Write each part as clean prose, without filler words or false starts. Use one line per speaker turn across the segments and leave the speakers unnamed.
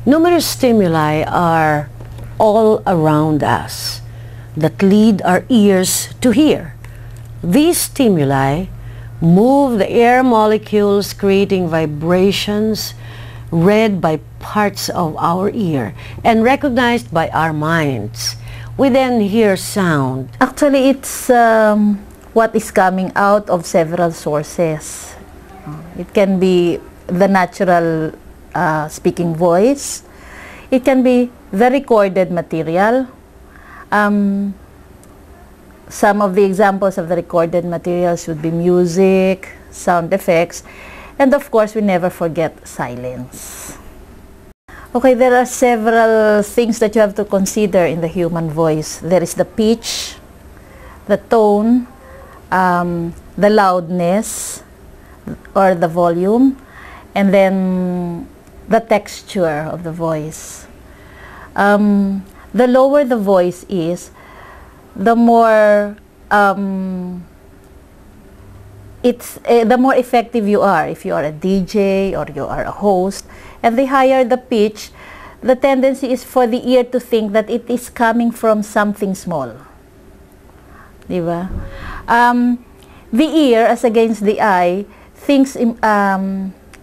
Numerous stimuli are all around us that lead our ears to hear. These stimuli move the air molecules, creating vibrations read by parts of our ear and recognized by our minds. We then hear sound.
Actually, it's what is coming out of several sources. It can be the natural speaking voice. It can be the recorded material. Some of the examples of the recorded materials would be music, sound effects, and of course, we never forget silence. Okay, there are several things that you have to consider in the human voice. There is the pitch, the tone, the loudness or the volume, and then the texture of the voice. The lower the voice is, the more the more effective you are if you are a DJ or you are a host. And the higher the pitch, the tendency is for the ear to think that it is coming from something small. Diba? The ear, as against the eye,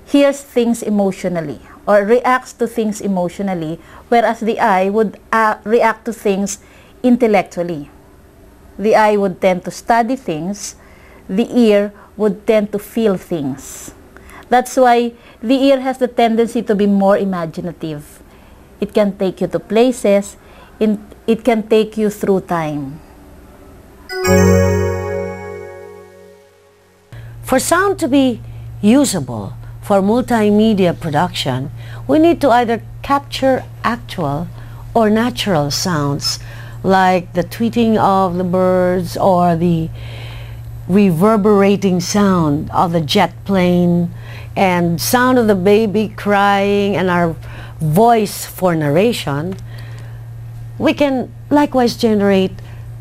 hears things emotionally or reacts to things emotionally, whereas the eye would react to things intellectually. The eye would tend to study things, the ear would tend to feel things. That's why the ear has the tendency to be more imaginative. It can take you to places, it can take you through time.
For sound to be usable for multimedia production, we need to either capture actual or natural sounds like the tweeting of the birds or the reverberating sound of the jet plane and sound of the baby crying and our voice for narration. We can likewise generate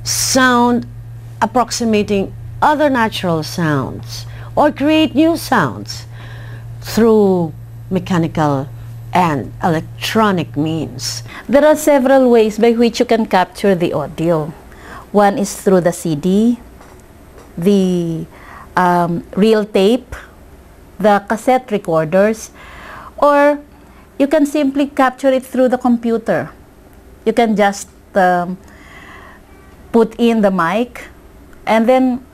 sound approximating other natural sounds or create new sounds through mechanical and electronic means.
There are several ways by which you can capture the audio. One is through the CD, the reel tape, the cassette recorders, or you can simply capture it through the computer. You can just put in the mic and then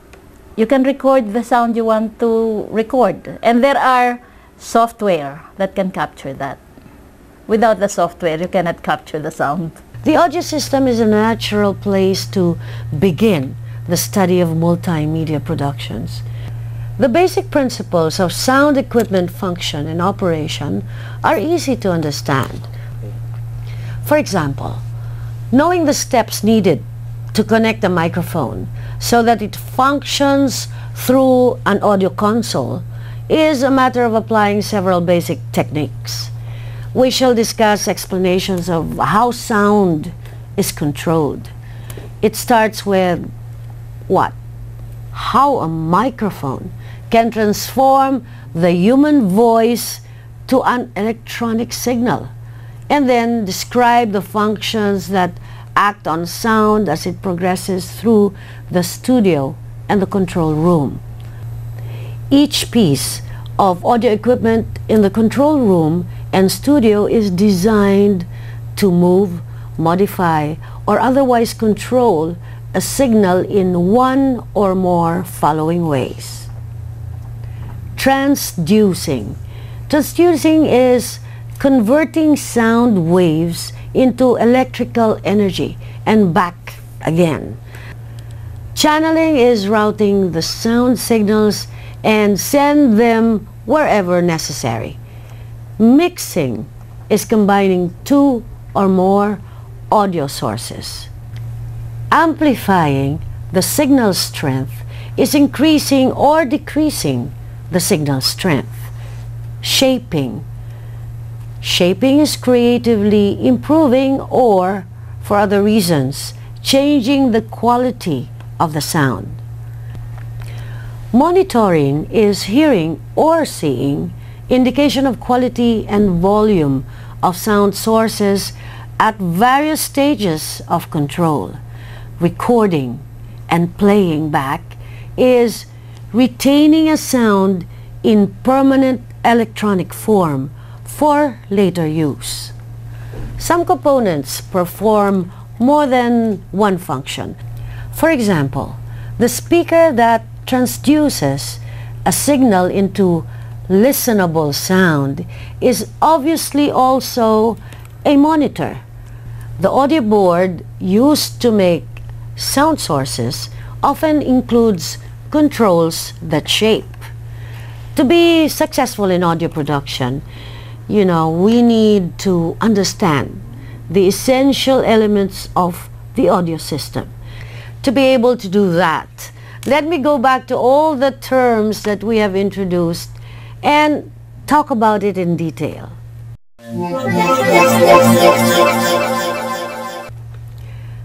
you can record the sound you want to record. And there are software that can capture that. Without the software, you cannot capture the sound.
The audio system is a natural place to begin the study of multimedia productions. The basic principles of sound equipment function and operation are easy to understand. For example, knowing the steps needed to connect a microphone so that it functions through an audio console is a matter of applying several basic techniques. We shall discuss explanations of how sound is controlled. It starts with what? How a microphone can transform the human voice to an electronic signal, and then describe the functions that act on sound as it progresses through the studio and the control room. Each piece of audio equipment in the control room and studio is designed to move, modify, or otherwise control a signal in one or more following ways. Transducing. Transducing is converting sound waves into electrical energy and back again. Channeling is routing the sound signals and send them wherever necessary. Mixing is combining two or more audio sources. Amplifying the signal strength is increasing or decreasing the signal strength. Shaping. Shaping is creatively improving or, for other reasons, changing the quality of the sound. Monitoring is hearing or seeing indication of quality and volume of sound sources at various stages of control, recording and playing back, is retaining a sound in permanent electronic form for later use. Some components perform more than one function. For example, the speaker that transduces a signal into listenable sound is obviously also a monitor. The audio board used to make sound sources often includes controls that shape. To be successful in audio production, we need to understand the essential elements of the audio system. To be able to do that, let me go back to all the terms that we have introduced and talk about it in detail.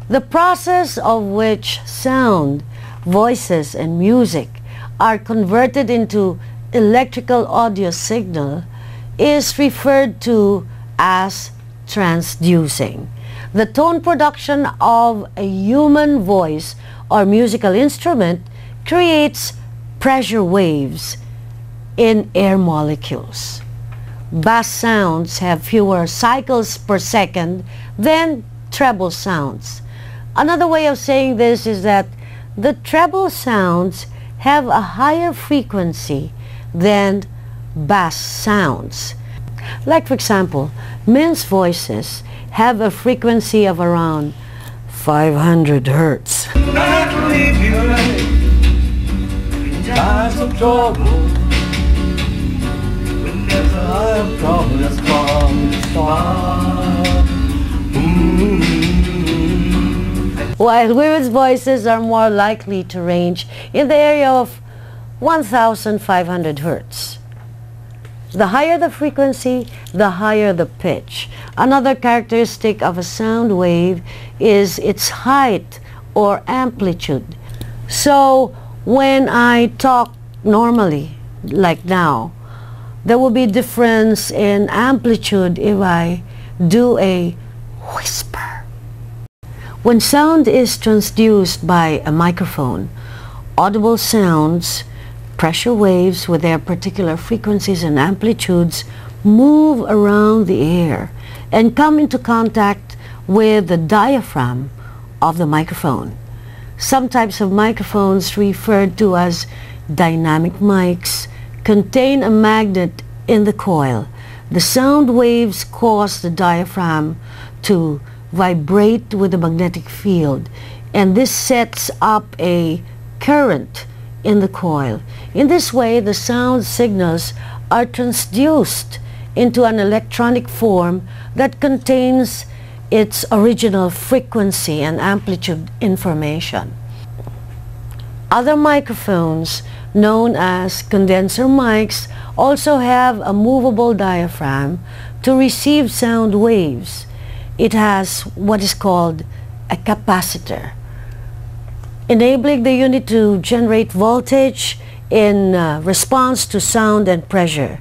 The process of which sound, voices, and music are converted into electrical audio signal is referred to as transducing. The tone production of a human voice or musical instrument creates pressure waves in air molecules. Bass sounds have fewer cycles per second than treble sounds. Another way of saying this is that the treble sounds have a higher frequency than bass sounds. Like, for example, men's voices have a frequency of around 500 hertz. While women's voices are more likely to range in the area of 1,500 hertz. The higher the frequency, the higher the pitch. Another characteristic of a sound wave is its height or amplitude. So when I talk normally, like now, there will be difference in amplitude if I do a whisper. When sound is transduced by a microphone, audible sounds, pressure waves with their particular frequencies and amplitudes move around the air and come into contact with the diaphragm of the microphone. Some types of microphones, referred to as dynamic mics, contain a magnet in the coil. The sound waves cause the diaphragm to vibrate with the magnetic field, and this sets up a current in the coil. In this way, the sound signals are transduced into an electronic form that contains its original frequency and amplitude information. Other microphones, known as condenser mics, also have a movable diaphragm to receive sound waves. It has what is called a capacitor, enabling the unit to generate voltage in response to sound and pressure.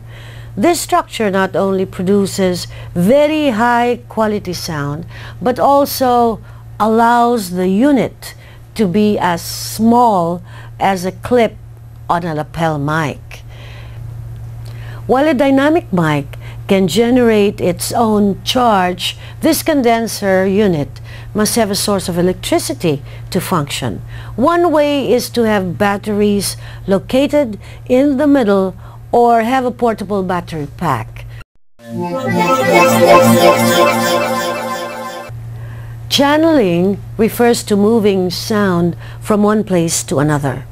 This structure not only produces very high quality sound, but also allows the unit to be as small as a clip on a lapel mic. While a dynamic mic can generate its own charge, this condenser unit must have a source of electricity to function. One way is to have batteries located in the middle or have a portable battery pack. Channeling refers to moving sound from one place to another.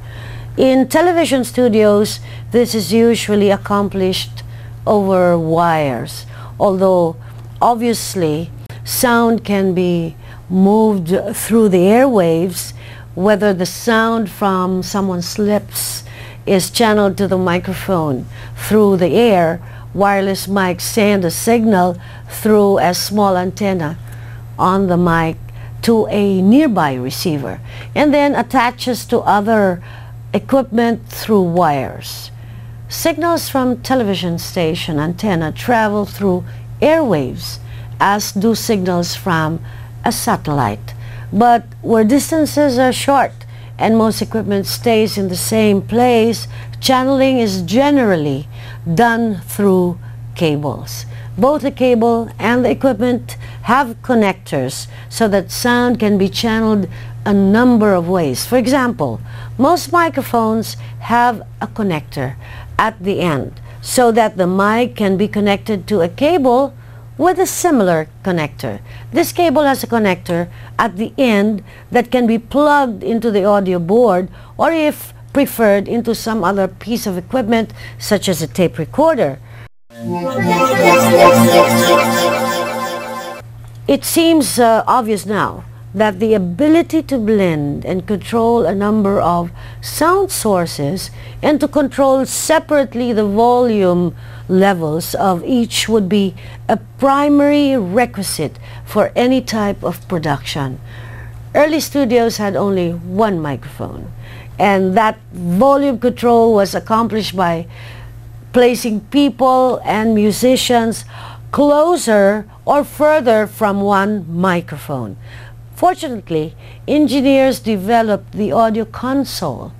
In television studios, this is usually accomplished over wires, although obviously sound can be moved through the airwaves. Whether the sound from someone's lips is channeled to the microphone through the air, wireless mics send a signal through a small antenna on the mic to a nearby receiver and then attaches to other equipment through wires. Signals from television station antenna travel through airwaves as do signals from a satellite. But where distances are short and most equipment stays in the same place, channeling is generally done through cables. Both the cable and the equipment have connectors so that sound can be channeled a number of ways. For example, most microphones have a connector at the end so that the mic can be connected to a cable with a similar connector. This cable has a connector at the end that can be plugged into the audio board, or if preferred, into some other piece of equipment such as a tape recorder. It seems obvious now that the ability to blend and control a number of sound sources and to control separately the volume levels of each would be a primary requisite for any type of production. Early studios had only one microphone, and that volume control was accomplished by placing people and musicians closer or further from one microphone. Fortunately, engineers developed the audio console,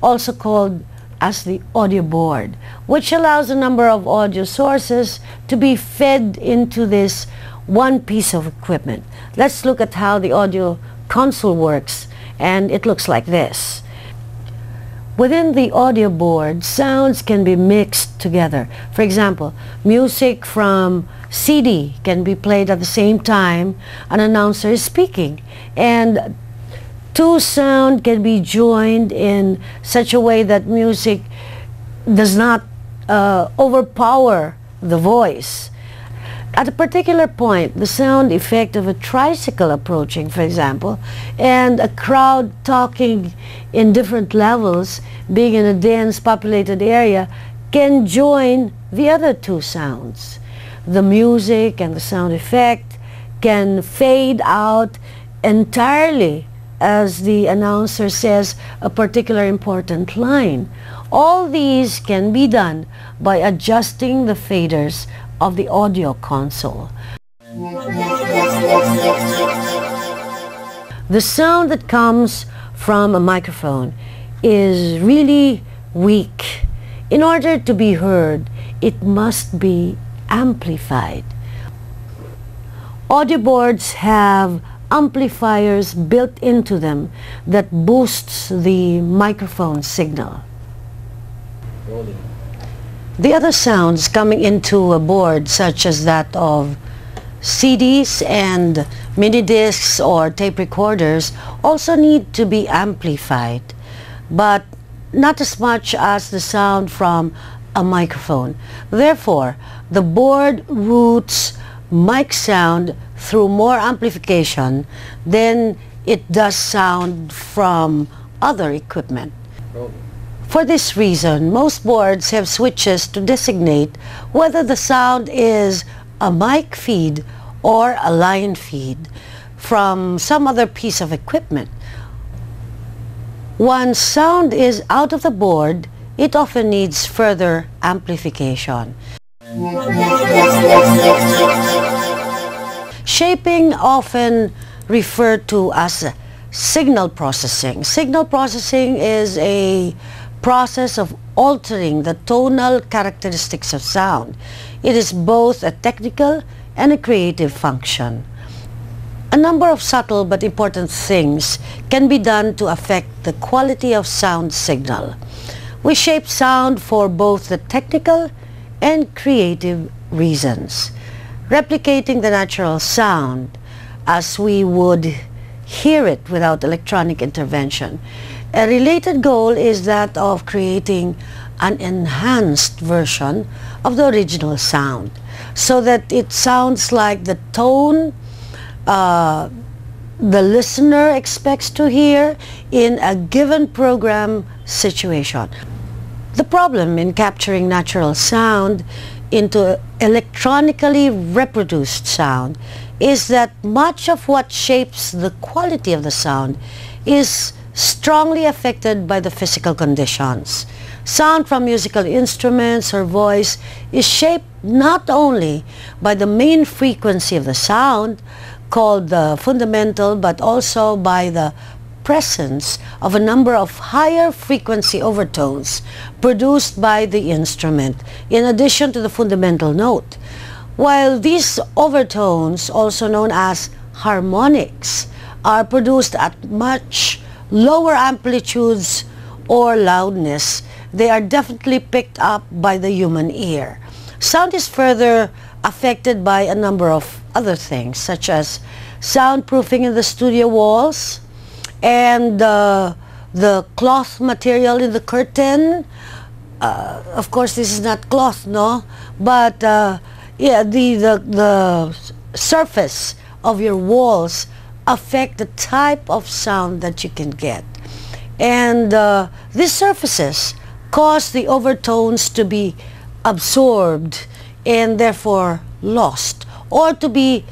also called as the audio board, which allows a number of audio sources to be fed into this one piece of equipment. Let's look at how the audio console works, and it looks like this. Within the audio board, sounds can be mixed together. For example, music from CD can be played at the same time an announcer is speaking, and two sound can be joined in such a way that music does not overpower the voice. At a particular point, the sound effect of a tricycle approaching, for example, and a crowd talking in different levels, being in a dense populated area, can join the other two sounds. The music and the sound effect can fade out entirely as the announcer says a particular important line. All these can be done by adjusting the faders of the audio console. The sound that comes from a microphone is really weak. In order to be heard, it must be amplified. Audio boards have amplifiers built into them that boosts the microphone signal. The other sounds coming into a board, such as that of CDs and mini discs or tape recorders, also need to be amplified, but not as much as the sound from a microphone. Therefore, the board routes mic sound through more amplification than it does sound from other equipment. For this reason, most boards have switches to designate whether the sound is a mic feed or a line feed from some other piece of equipment. Once sound is out of the board, it often needs further amplification. Shaping, often referred to as signal processing. Signal processing is a process of altering the tonal characteristics of sound. It is both a technical and a creative function. A number of subtle but important things can be done to affect the quality of sound signal. We shape sound for both the technical and creative reasons. Replicating the natural sound as we would hear it without electronic intervention. A related goal is that of creating an enhanced version of the original sound so that it sounds like the tone the listener expects to hear in a given program situation. The problem in capturing natural sound into electronically reproduced sound is that much of what shapes the quality of the sound is strongly affected by the physical conditions. Sound from musical instruments or voice is shaped not only by the main frequency of the sound, called the fundamental, but also by the presence of a number of higher frequency overtones produced by the instrument, in addition to the fundamental note. While these overtones, also known as harmonics, are produced at much lower amplitudes or loudness, they are definitely picked up by the human ear. Sound is further affected by a number of other things, such as soundproofing in the studio walls, and the cloth material in the curtain. Of course, this is not cloth, no? But yeah, the surface of your walls affect the type of sound that you can get. And these surfaces cause the overtones to be absorbed and therefore lost, or to be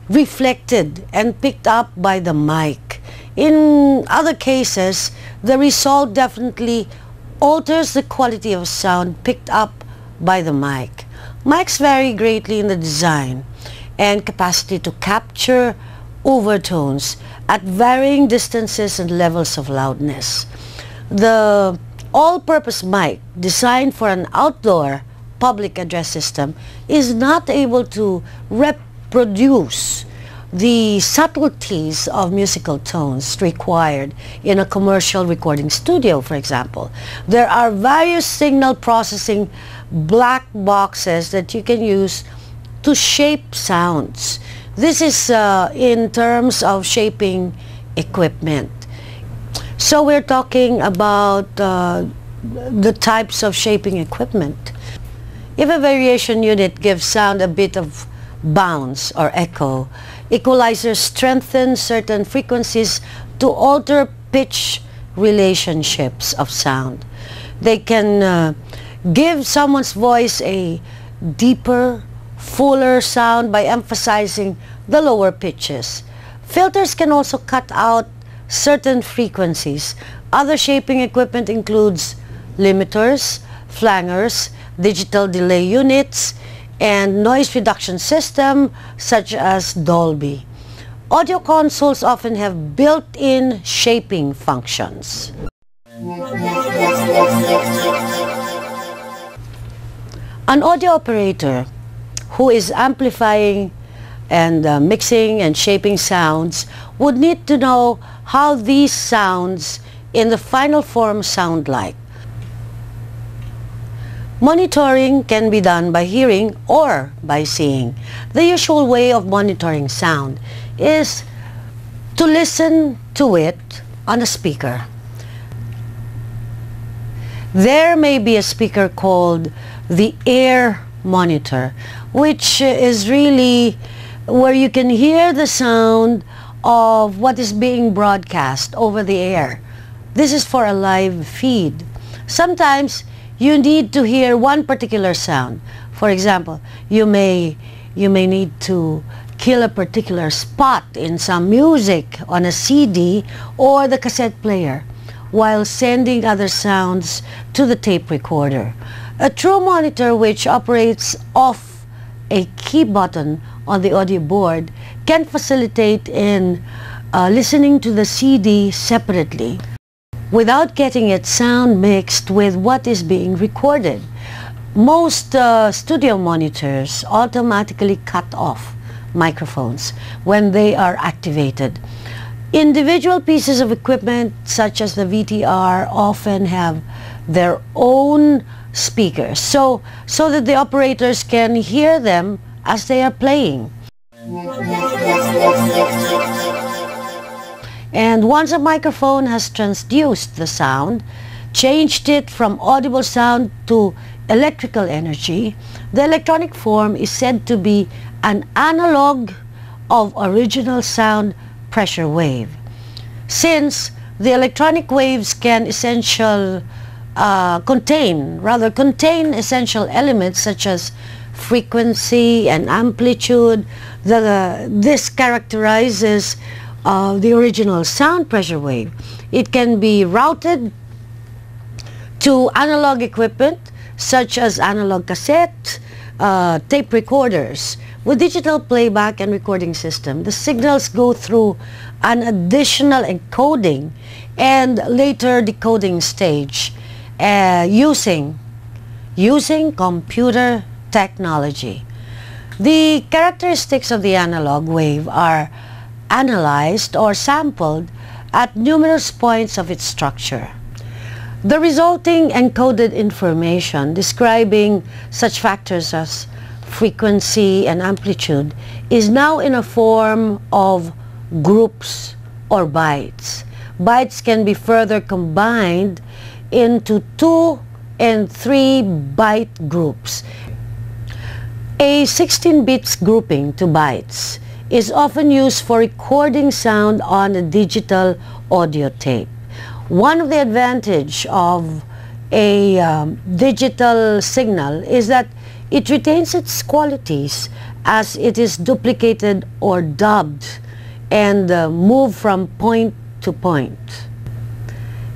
reflected and picked up by the mic. In other cases, the result definitely alters the quality of sound picked up by the mic. Mics vary greatly in the design and capacity to capture overtones at varying distances and levels of loudness. The all-purpose mic designed for an outdoor public address system is not able to reproduce the subtleties of musical tones required in a commercial recording studio, for example. There are various signal processing black boxes that you can use to shape sounds. This is in terms of shaping equipment. So we're talking about the types of shaping equipment. If a variation unit gives sound a bit of bounce or echo, equalizers strengthen certain frequencies to alter pitch relationships of sound. They can give someone's voice a deeper, fuller sound by emphasizing the lower pitches. Filters can also cut out certain frequencies. Other shaping equipment includes limiters, flangers, digital delay units, and noise reduction system such as Dolby. Audio consoles often have built-in shaping functions. An audio operator who is amplifying and mixing and shaping sounds would need to know how these sounds in the final form sound like. Monitoring can be done by hearing or by seeing. The usual way of monitoring sound is to listen to it on a speaker. There may be a speaker called the air monitor, which is really where you can hear the sound of what is being broadcast over the air. This is for a live feed. Sometimes you need to hear one particular sound. For example, you may need to kill a particular spot in some music on a CD or the cassette player while sending other sounds to the tape recorder. A true monitor, which operates off a key button on the audio board, can facilitate in listening to the CD separately without getting its sound mixed with what is being recorded. Most studio monitors automatically cut off microphones when they are activated. Individual pieces of equipment such as the VTR often have their own speakers so that the operators can hear them as they are playing. And once a microphone has transduced the sound, changed it from audible sound to electrical energy, the electronic form is said to be an analog of original sound pressure wave. Since the electronic waves can contain essential elements such as frequency and amplitude, this characterizes the original sound pressure wave. It can be routed to analog equipment such as analog cassette, tape recorders. With digital playback and recording system, the signals go through an additional encoding and later decoding stage using computer technology. The characteristics of the analog wave are analyzed or sampled at numerous points of its structure. The resulting encoded information describing such factors as frequency and amplitude is now in a form of groups or bytes. Bytes can be further combined into 2 and 3 byte groups. A 16 bits grouping to bytes is often used for recording sound on a digital audio tape. One of the advantages of a digital signal is that it retains its qualities as it is duplicated or dubbed and moved from point to point.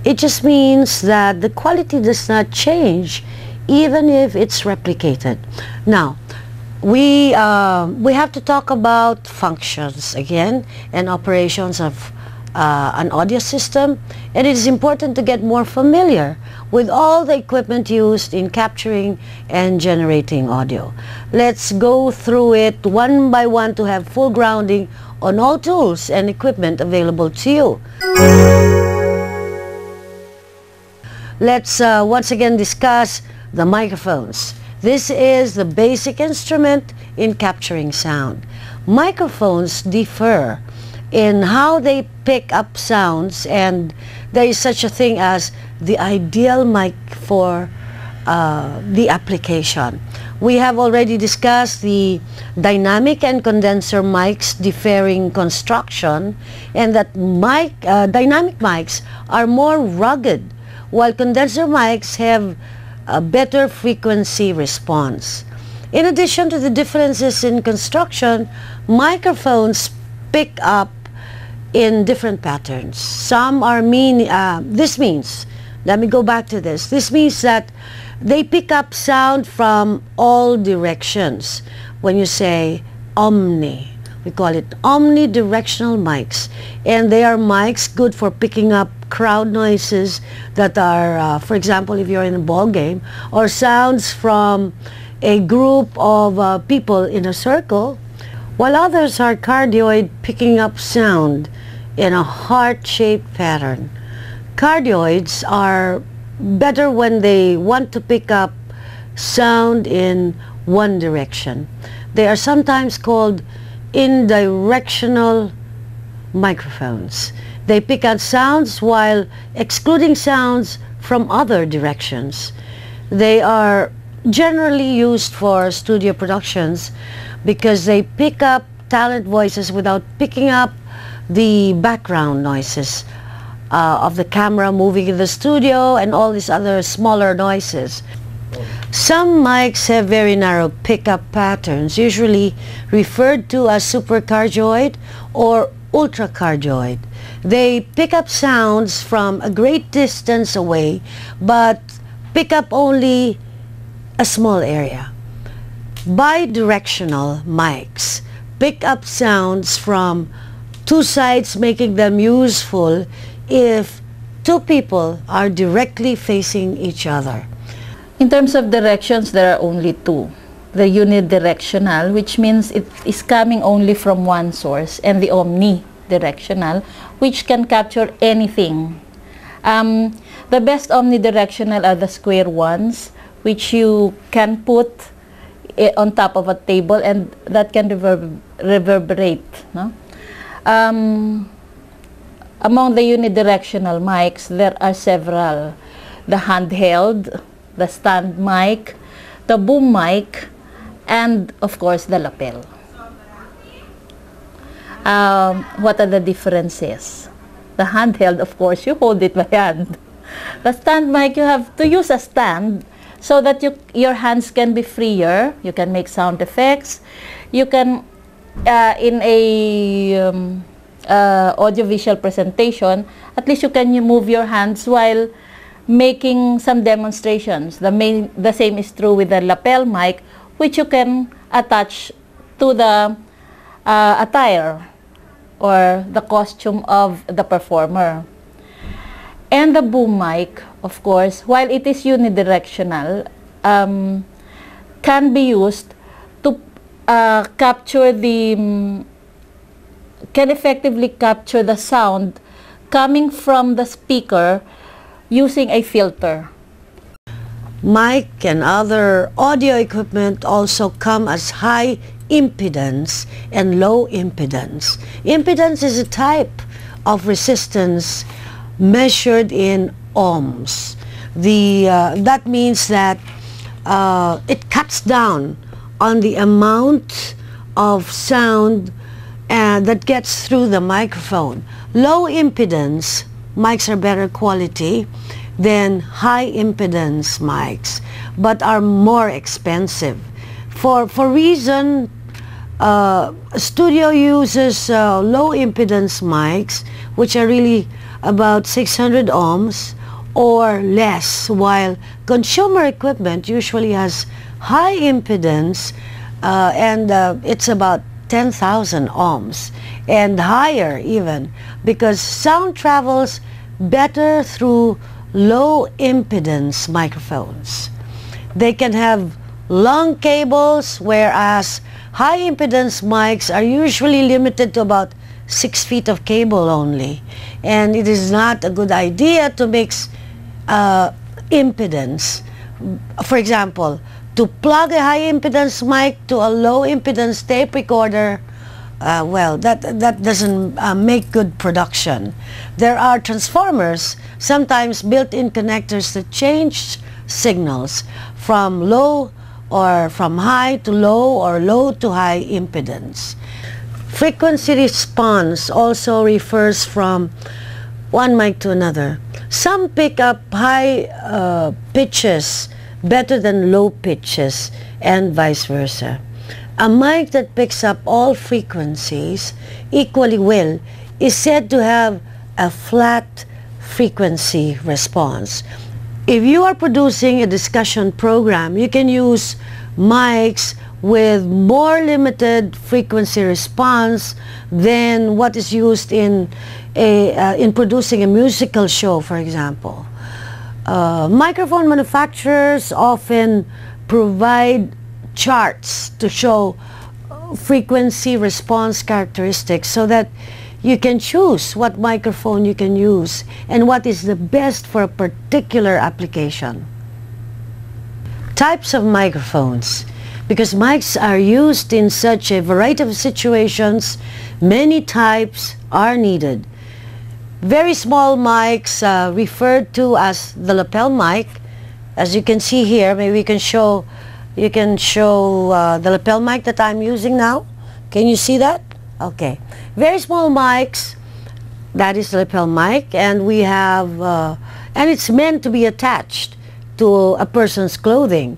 It just means that the quality does not change even if it's replicated. Now, we have to talk about functions again and operations of an audio system, and it is important to get more familiar with all the equipment used in capturing and generating audio. Let's go through it one by one to have full grounding on all tools and equipment available to you. Let's once again discuss the microphones. This is the basic instrument in capturing sound. Microphones differ in how they pick up sounds, and there is such a thing as the ideal mic for the application. We have already discussed the dynamic and condenser mics differing construction, and that dynamic mics are more rugged, while condenser mics have a better frequency response. In addition to the differences in construction, microphones pick up in different patterns. Some are this means This means that they pick up sound from all directions. When you say omni, we call it omnidirectional mics, and they are mics good for picking up crowd noises that are, for example, if you're in a ball game, or sounds from a group of people in a circle, while others are cardioid, picking up sound in a heart-shaped pattern. Cardioids are better when they want to pick up sound in one direction. They are sometimes called indirectional microphones. They pick out sounds while excluding sounds from other directions. They are generally used for studio productions because they pick up talent voices without picking up the background noises of the camera moving in the studio and all these other smaller noises. Some mics have very narrow pickup patterns, usually referred to as supercardioid or ultracardioid. They pick up sounds from a great distance away, but pick up only a small area. Bidirectional mics pick up sounds from two sides, making them useful if two people are directly facing each other.
In terms of directions, there are only two. The unidirectional, which means it is coming only from one source, and the omnidirectional, which can capture anything. The best omnidirectional are the square ones, which you can put on top of a table and that can reverberate. No? Among the unidirectional mics, there are several. The handheld, the stand mic, the boom mic, and of course the lapel. What are the differences? The handheld, of course, you hold it by hand. The stand mic, you have to use a stand so that your hands can be freer. You can make sound effects. You can, in a audiovisual presentation, at least you can move your hands while making some demonstrations. The same is true with the lapel mic, which you can attach to the attire or the costume of the performer. And the boom mic, of course, while it is unidirectional, can be used to capture can effectively capture the sound coming from the speaker using a filter.
Mic and other audio equipment also come as high impedance and low impedance. Impedance is a type of resistance measured in ohms. That means that it cuts down on the amount of sound that gets through the microphone. Low impedance mics are better quality than high impedance mics, but are more expensive. For reason, studio uses low impedance mics, which are really about 600 ohms or less, while consumer equipment usually has high impedance and it's about 10,000 ohms and higher even, because sound travels better through low impedance microphones. They can have long cables, whereas high impedance mics are usually limited to about 6 feet of cable only, and it is not a good idea to mix impedance. For example, to plug a high impedance mic to a low impedance tape recorder, well, that doesn't make good production. There are transformers, sometimes built-in connectors that change signals from low or from high to low or low to high impedance. Frequency response also refers from one mic to another. Some pick up high pitches better than low pitches and vice versa. A mic that picks up all frequencies equally well is said to have a flat frequency response. If you are producing a discussion program, you can use mics with more limited frequency response than what is used in producing a musical show, for example. Microphone manufacturers often provide charts to show frequency response characteristics so that you can choose what microphone you can use and what is the best for a particular application. Types of microphones. Because mics are used in such a variety of situations, many types are needed. Very small mics, referred to as the lapel mic, as you can see here. Maybe you can show the lapel mic that I'm using now. Can you see that? Okay. Very small mics, that is the lapel mic, and we have, and it's meant to be attached to a person's clothing.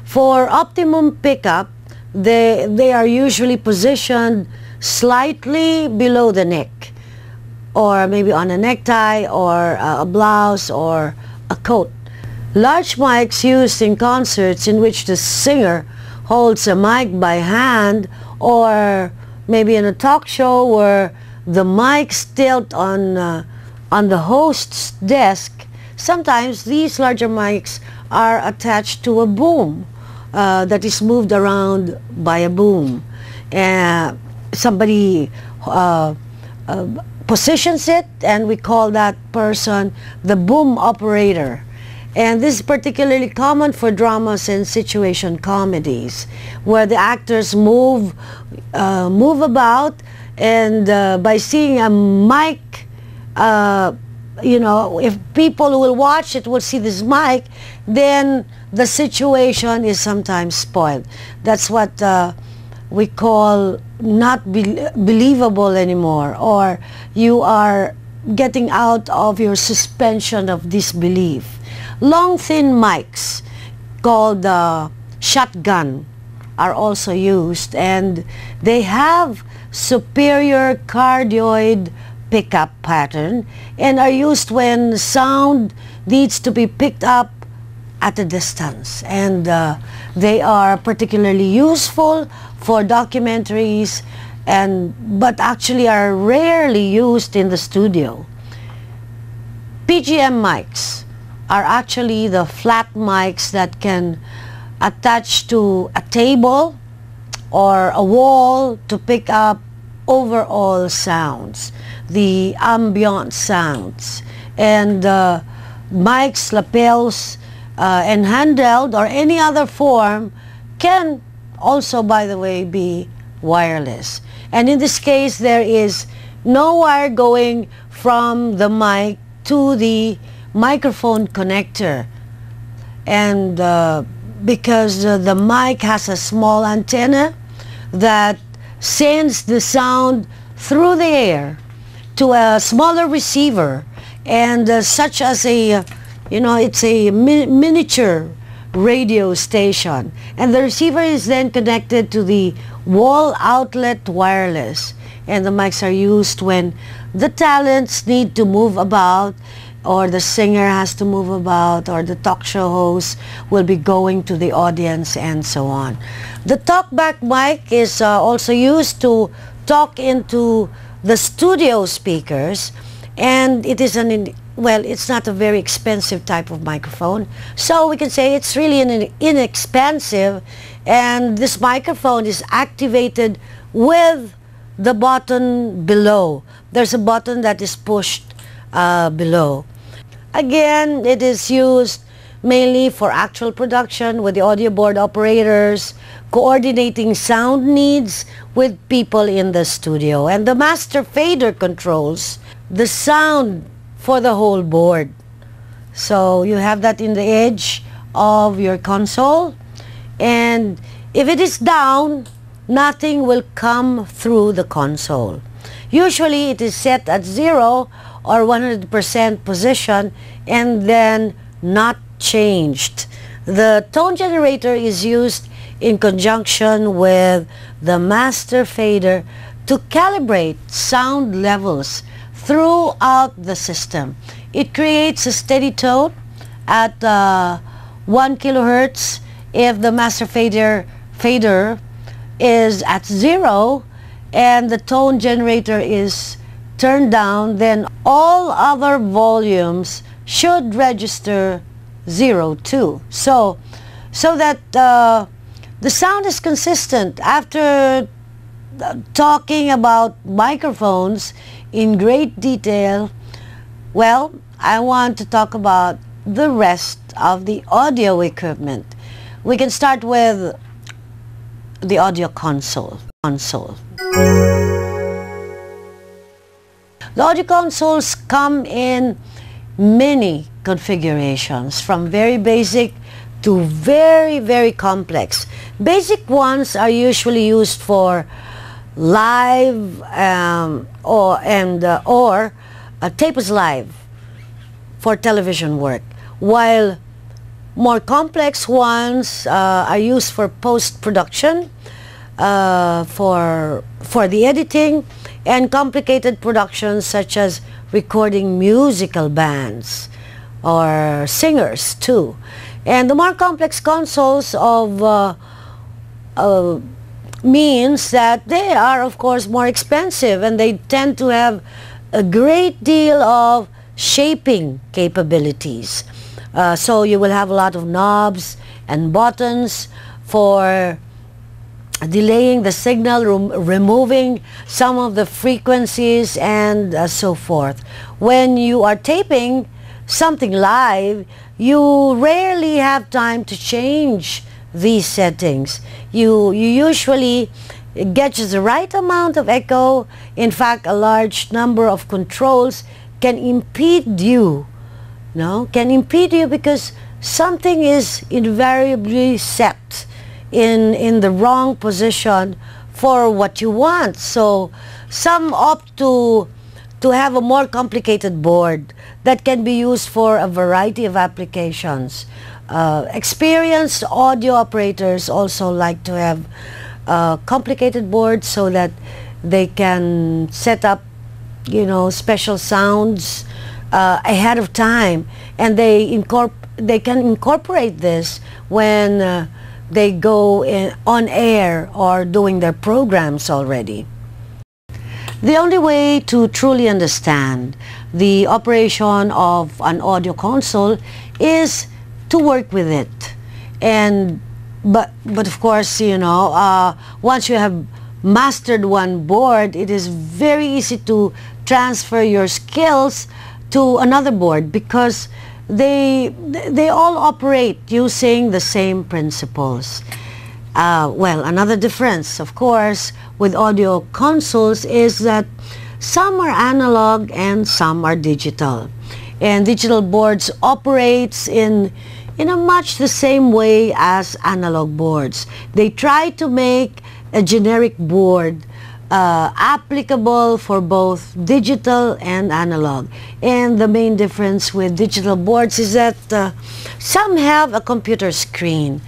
For optimum pickup, they are usually positioned slightly below the neck, or maybe on a necktie or a blouse or a coat. Large mics used in concerts in which the singer holds a mic by hand, or maybe in a talk show where the mics tilt on the host's desk. Sometimes these larger mics are attached to a boom that is moved around by a boom. Somebody positions it, and we call that person the boom operator. And this is particularly common for dramas and situation comedies, where the actors move about, and by seeing a mic, you know, if people will watch it will see this mic, then the situation is sometimes spoiled. That's what we call not believable anymore, or you are getting out of your suspension of disbelief. Long thin mics called shotgun are also used, and they have superior cardioid pickup pattern and are used when sound needs to be picked up at a distance, and they are particularly useful for documentaries, but actually are rarely used in the studio. PGM mics are actually the flat mics that can attach to a table or a wall to pick up overall sounds, the ambient sounds. And mics, lapels, and handheld or any other form can also, by the way, be wireless. And in this case, there is no wire going from the mic to the microphone connector. And because the mic has a small antenna that sends the sound through the air to a smaller receiver, and such as a, it's a miniature radio station, and the receiver is then connected to the wall outlet wireless, and the mics are used when the talents need to move about, or the singer has to move about, or the talk show host will be going to the audience, and so on. The talkback mic is also used to talk into the studio speakers, and it is it's not a very expensive type of microphone, so we can say it's really inexpensive, and this microphone is activated with the button below. There's a button that is pushed below. Again, it is used mainly for actual production with the audio board operators, coordinating sound needs with people in the studio. And the master fader controls the sound for the whole board. So you have that in the edge of your console, and if it is down, nothing will come through the console. Usually it is set at 0 or 100% position and then not changed. The tone generator is used in conjunction with the master fader to calibrate sound levels throughout the system. It creates a steady tone at 1 kilohertz. If the master fader is at 0 and the tone generator is turned down, then all other volumes should register 0 too. So that the sound is consistent. After talking about microphones in great detail, well, I want to talk about the rest of the audio equipment. We can start with the audio console. The audio consoles come in many configurations, from very basic to very, very complex. Basic ones are usually used for live or tape is live for television work, while more complex ones are used for post-production, for the editing, and complicated productions such as recording musical bands or singers too. And the more complex consoles means that they are, of course, more expensive, and they tend to have a great deal of shaping capabilities. So you will have a lot of knobs and buttons for delaying the signal, removing some of the frequencies, and so forth. When you are taping something live, you rarely have time to change these settings. You usually get just the right amount of echo. In fact, a large number of controls can impede you. Can impede you because something is invariably set in the wrong position for what you want. So some opt to have a more complicated board that can be used for a variety of applications. Experienced audio operators also like to have complicated boards so that they can set up, special sounds ahead of time, and they they can incorporate this when they go on air or doing their programs already. The only way to truly understand the operation of an audio console is to work with it. But of course, you know, once you have mastered one board, it is very easy to transfer your skills to another board because they all operate using the same principles. Well, another difference, of course, with audio consoles is that some are analog and some are digital. And digital boards operates in a much the same way as analog boards. They try to make a generic board applicable for both digital and analog. And the main difference with digital boards is that some have a computer screen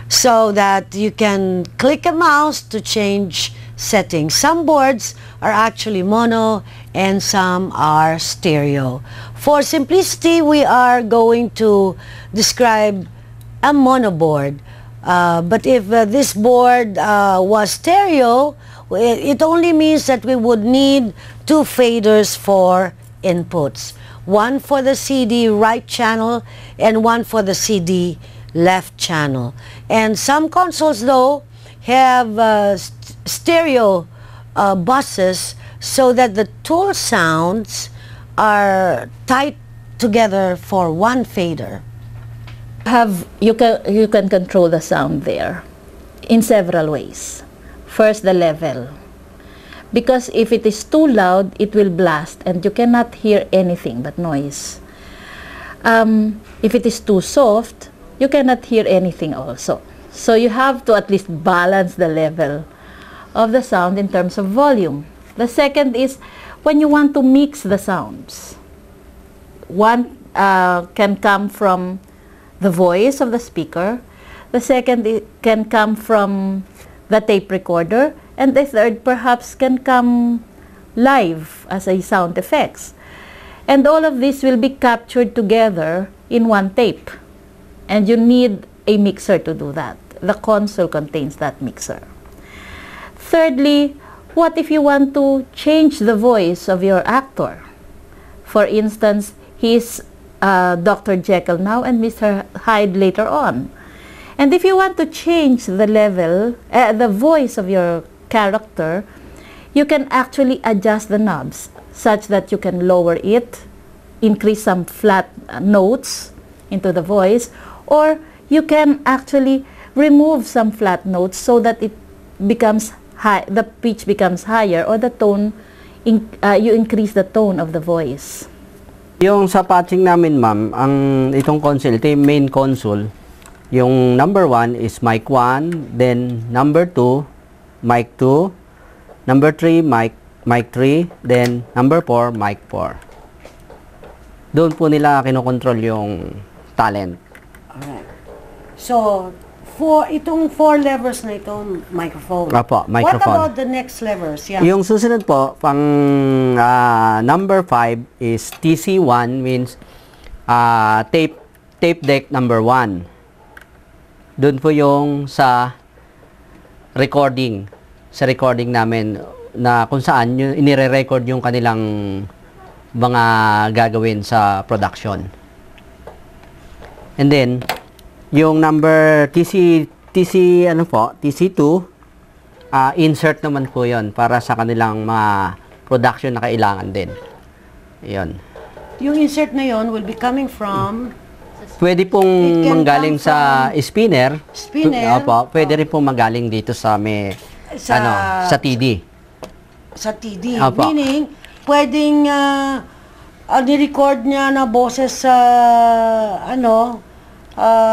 so that you can click a mouse to change settings. Some boards are actually mono and some are stereo. For simplicity, we are going to describe a mono board. But if this board was stereo, it only means that we would need two faders for inputs. One for the CD right channel and one for the CD left channel. And some consoles, though, have stereo buses so that the tool sounds are tied together for one fader.
You can control the sound there in several ways. First, the level. Because if it is too loud, it will blast and you cannot hear anything but noise. If it is too soft, you cannot hear anything also. So you have to at least balance the level of the sound in terms of volume. The second is when you want to mix the sounds. One can come from the voice of the speaker. The second can come from the tape recorder. And the third perhaps can come live as a sound effects. And all of this will be captured together in one tape. And you need a mixer to do that. The console contains that mixer. Thirdly, what if you want to change the voice of your actor? For instance, he's Dr. Jekyll now and Mr. Hyde later on. And if you want to change the level, the voice of your character, you can actually adjust the knobs such that you can lower it, increase some flat notes into the voice, or you can actually remove some flat notes so that it becomes high, the pitch becomes higher, or the tone, you increase the tone of the voice.
Yung sa patching namin, ma'am, itong console, ito yung main console. Yung number 1 is mic 1, then number 2, mic 2, number 3, mic 3, then number 4, mic 4. Doon po nila kinokontrol yung talent.
Alright. So, itong 4 levers na itong microphone.
Apo, microphone.
What about the next levers? Yeah.
Yung susunod po, pang number 5 is TC1, means tape deck number 1. Doon po yung sa recording namin na kung saan inire-record yung kanilang mga gagawin sa production. And then yung number TC2, insert naman po 'yon para sa kanilang mga production na kailangan din. 'Yon.
Yung insert na 'yon will be coming from,
pwede pong manggaling sa spinner. Opo, pwede rin pong manggaling dito sa sa TD.
Sa TD.
Opo.
Meaning, pwedeng ni-record niya na boses sa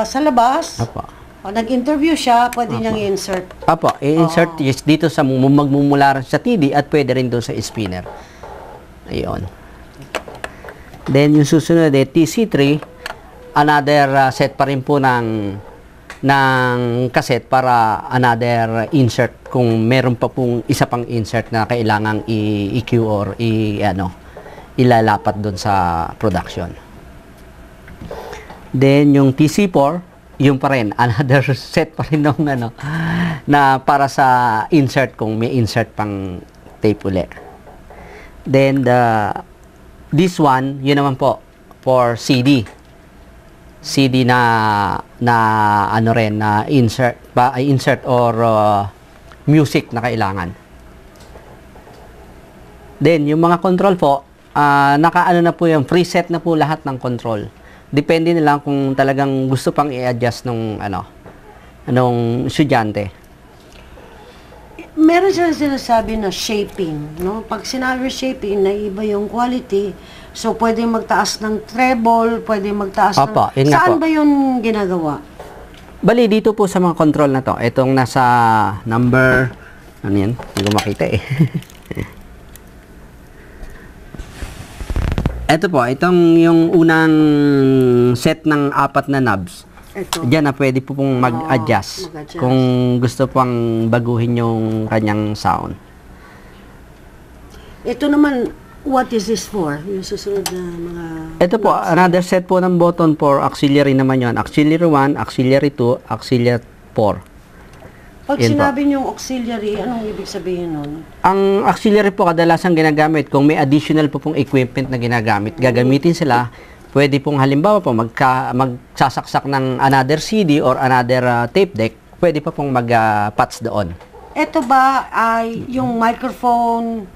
sa labas.
Opo.
O nag-interview siya, pwede niyang i-insert.
Opo, i-insert dito sa magmumula sa TD at pwede rin doon sa spinner. Ayun. Then yung susunod TC3, another set pa rin po ng cassette para another insert kung meron pa pong isa pang insert na kailangang i-EQ or ilalapat doon sa production. Then, yung TC4, yung pa rin, another set pa rin ng ano, na para sa insert kung may insert pang tape uli. Then, this one, yun naman po, for CD. CD na ano rin, na insert or music na kailangan. Then, yung mga control po, naka-ano na po yung preset na po lahat ng control. Depende na lang kung talagang gusto pang i-adjust nung anong estudyante.
Meron siya sinasabi na shaping, no? Pag sinabi shaping, naiba yung quality. So, pwede magtaas ng treble, pwede magtaas
Opo,
ng...
yun nga
Saan
po.
ba yun ginagawa?
Bali, dito po sa mga control na to, itong nasa number, ano yan? Hindi ko makita eh. Ito po, itong yung unang set ng 4 na knobs.
Ito.
Diyan na pwede po pong mag-adjust
mag-adjust.
kung gusto pang baguhin yung kanyang sound.
Ito naman, what is this for? Yung susunod na mga...
Ito po, another set po ng button for auxiliary naman yon. Auxiliary 1, auxiliary 2, auxiliary 4.
Pag
Yan po.
sinabi niyong auxiliary, anong ibig sabihin nun?
Ang auxiliary po kadalasang ginagamit kung may additional po pong equipment na ginagamit. Gagamitin sila, pwede pong halimbawa po magsasaksak ng another CD or another tape deck, pwede pa pong mag-patch doon.
Ito ba ay yung microphone,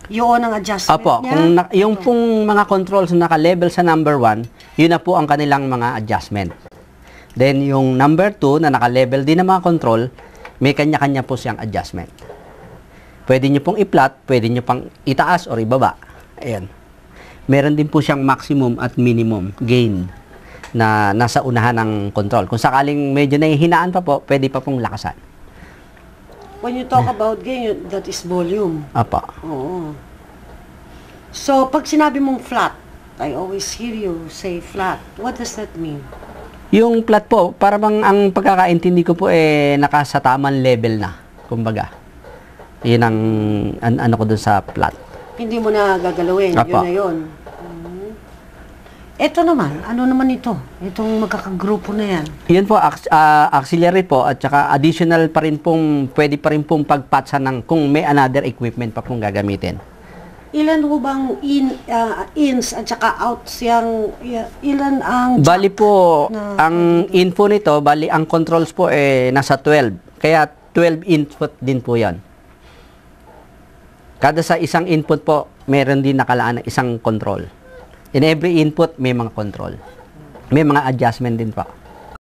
yun ang adjustment
Opo,
niya?
kung yung pong mga controls na naka-level sa number 1, yun na po ang kanilang mga adjustment. Then yung number 2 na naka-level din ng mga control, may kanya-kanya po siyang adjustment. Pwede nyo pong i-flat, pwede nyo pang itaas or ibaba. Ayan. Meron din po siyang maximum at minimum gain na nasa unahan ng control. Kung sakaling medyo nahihinaan pa po, pwede pa pong lakasan.
When you talk about gain, that is volume.
Apa.
Oo. So, pag sinabi mong flat, I always hear you say flat. What does that mean?
Yung flat po, para bang ang pagkakaintindi ko po naka sa tamang level na, kumbaga. Yun ang ano ko dun sa flat.
Hindi mo na gagalawin.
Apa.
Yun na yun. Ito naman, ano naman ito? Itong magkakagrupo na yan.
Yun po, auxiliary po, at saka additional pa rin pong, pwede pa rin pong pagpatsa ng kung may another equipment pa pong gagamitin.
Ilan ho bang ins at saka outs yung, ilan ang...
Bali po,
na-
ang info nito, bali ang controls po nasa 12. Kaya 12 input din po yan. Kada sa isang input po, meron din nakalaan na isang control. In every input, may mga control. May mga adjustment din po.